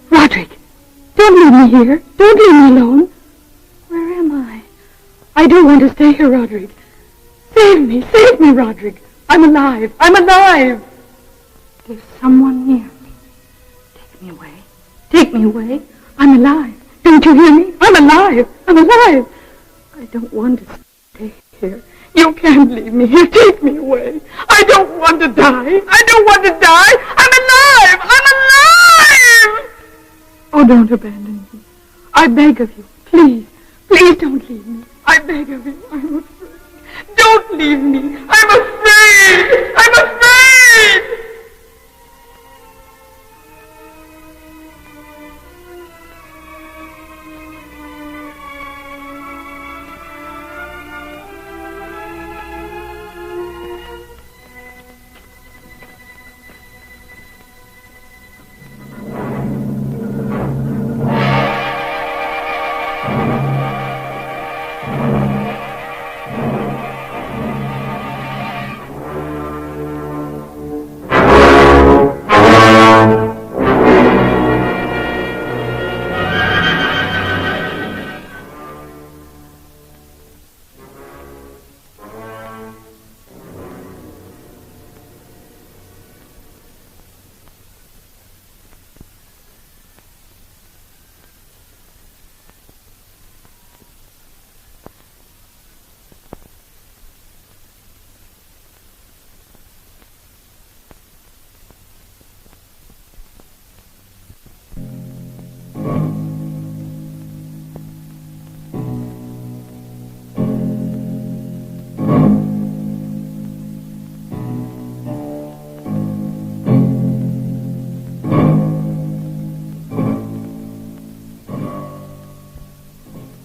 Roderick, don't leave me here. Don't leave me alone. Where am I? I do want to stay here, Roderick. Save me, Roderick. I'm alive. I'm alive. There's someone near me. Take me away. Take me away. I'm alive. Don't you hear me? I'm alive. I'm alive. I don't want to stay here. You can't leave me here. Take me away. I don't want to die. I don't want to die. I'm alive. I'm alive. Oh, don't abandon me. I beg of you. Please. Please don't leave me. I beg of you. I'm afraid. Don't leave me. I'm afraid. I'm afraid.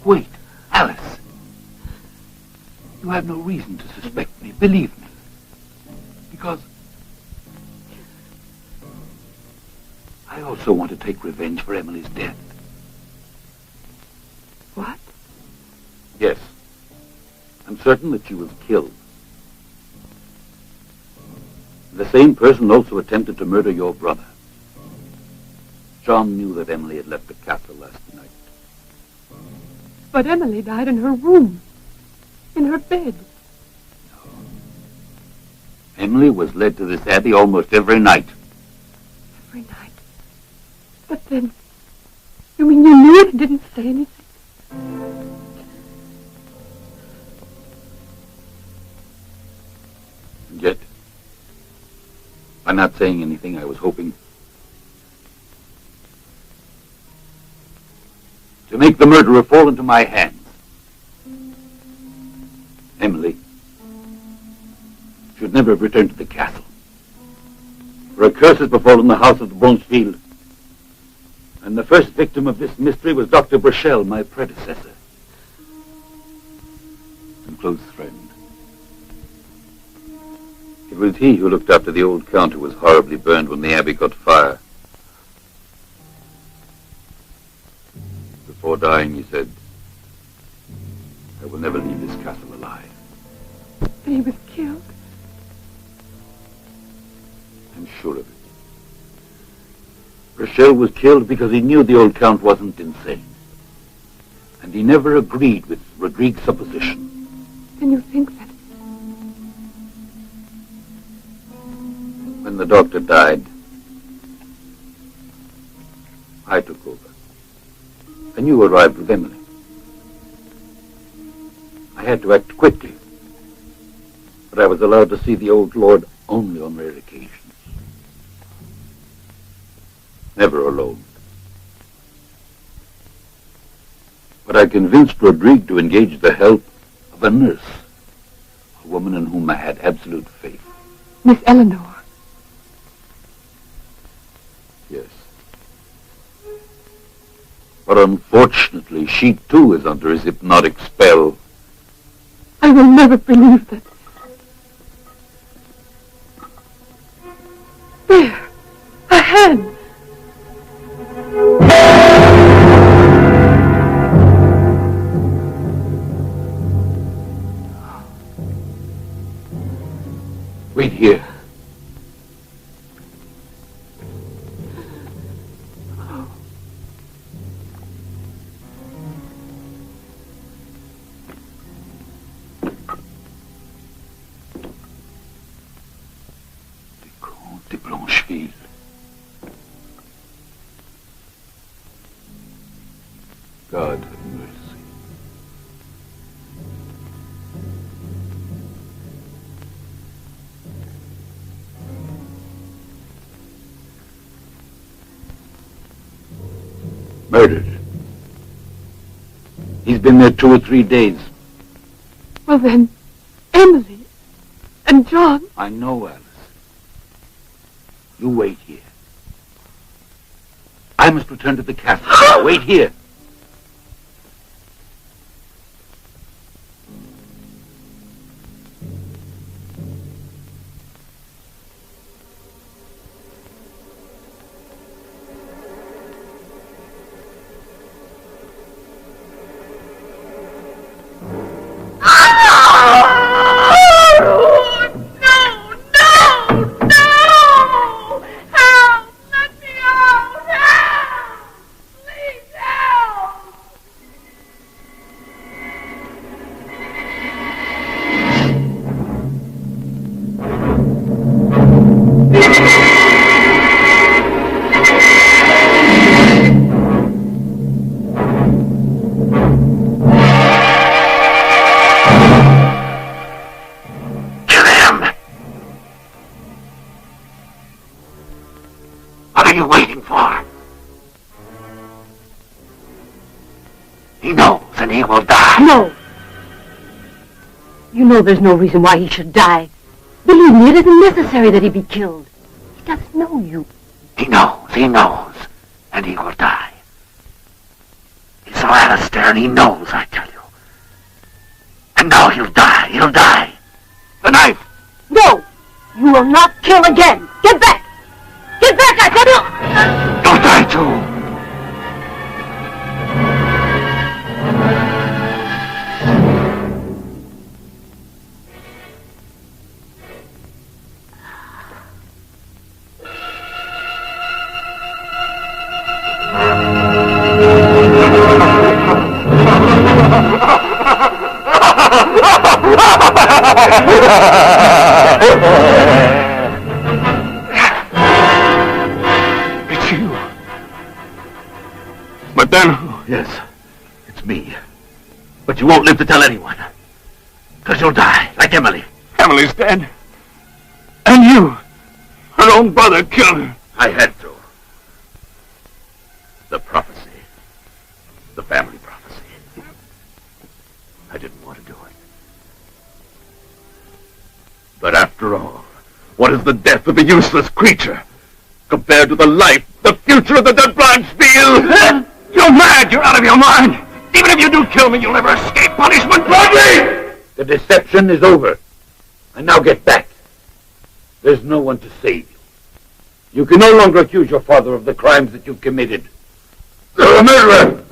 Wait, Alice. You have no reason to suspect me, believe me. Because I also want to take revenge for Emily's death. What? Yes. I'm certain that she was killed. The same person also attempted to murder your brother. John knew that Emily had left the castle last night. But Emily died in her room. In her bed. No. Emily was led to this abbey almost every night. Every night? But then, you mean you knew it and didn't say anything? And yet, by not saying anything, I was hoping to make the murderer fall into my hands. Emily should never have returned to the castle. For a curse has befallen the house of the Blancheville. And the first victim of this mystery was Dr. Burchell, my predecessor. And close friend. It was he who looked after the old count who was horribly burned when the abbey caught fire. Before dying, he said, I will never leave this castle alive. And he was killed? I'm sure of it. Burchell was killed because he knew the old count wasn't insane. And he never agreed with Rodrigue's supposition. Then you think that... When the doctor died, I took over. And you arrived with Emily. I had to act quickly. But I was allowed to see the old lord only on rare occasions. Never alone. But I convinced Rodrigue to engage the help of a nurse. A woman in whom I had absolute faith. Miss Eleonore. Yes. But unfortunately, she too is under his hypnotic spell. I will never believe that. There. A hand. Wait here. De Blancheville. Blancheville. God have mercy. Murdered. He's been there 2 or 3 days. Well then, Emily and John. I know, Alice. You wait here. I must return to the castle. Wait here. There's no reason why he should die. Believe me, it isn't necessary that he be killed. He doesn't know you. He knows, and he will die. He saw Alistair, and he knows, I tell you. And now he'll die. The knife! No! You will not kill again! Get back! Get back, I tell you! You'll die too! It's you. But then... Yes, it's me. But you won't live to tell anyone. Because you'll die, like Emily. Emily's dead. And you. Her own brother killed her. I had to. The prophecy. The family prophecy. I didn't want to do it. But after all, what is the death of a useless creature compared to the life, the future of the dead Blancheville? You're mad! You're out of your mind! Even if you do kill me, you'll never escape punishment! Rodney! The deception is over. And now get back. There's no one to save you. You can no longer accuse your father of the crimes that you've committed. You're a murderer!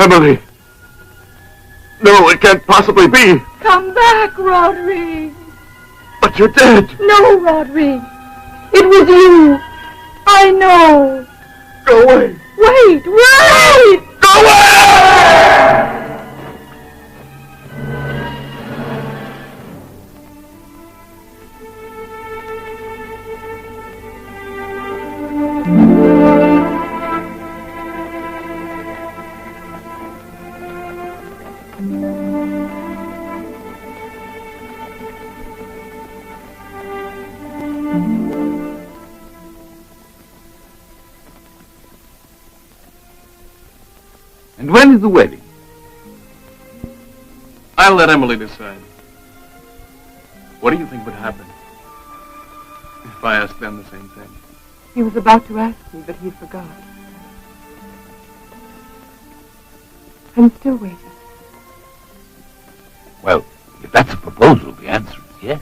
Emily! No, it can't possibly be! Come back, Rodrigue! But you're dead! No, Rodrigue! It was you! I know! Go away! Wait! Go away! And when is the wedding? I'll let Emily decide. What do you think would happen if I asked them the same thing? He was about to ask me, but he forgot. I'm still waiting. Well, if that's a proposal, the answer is yes.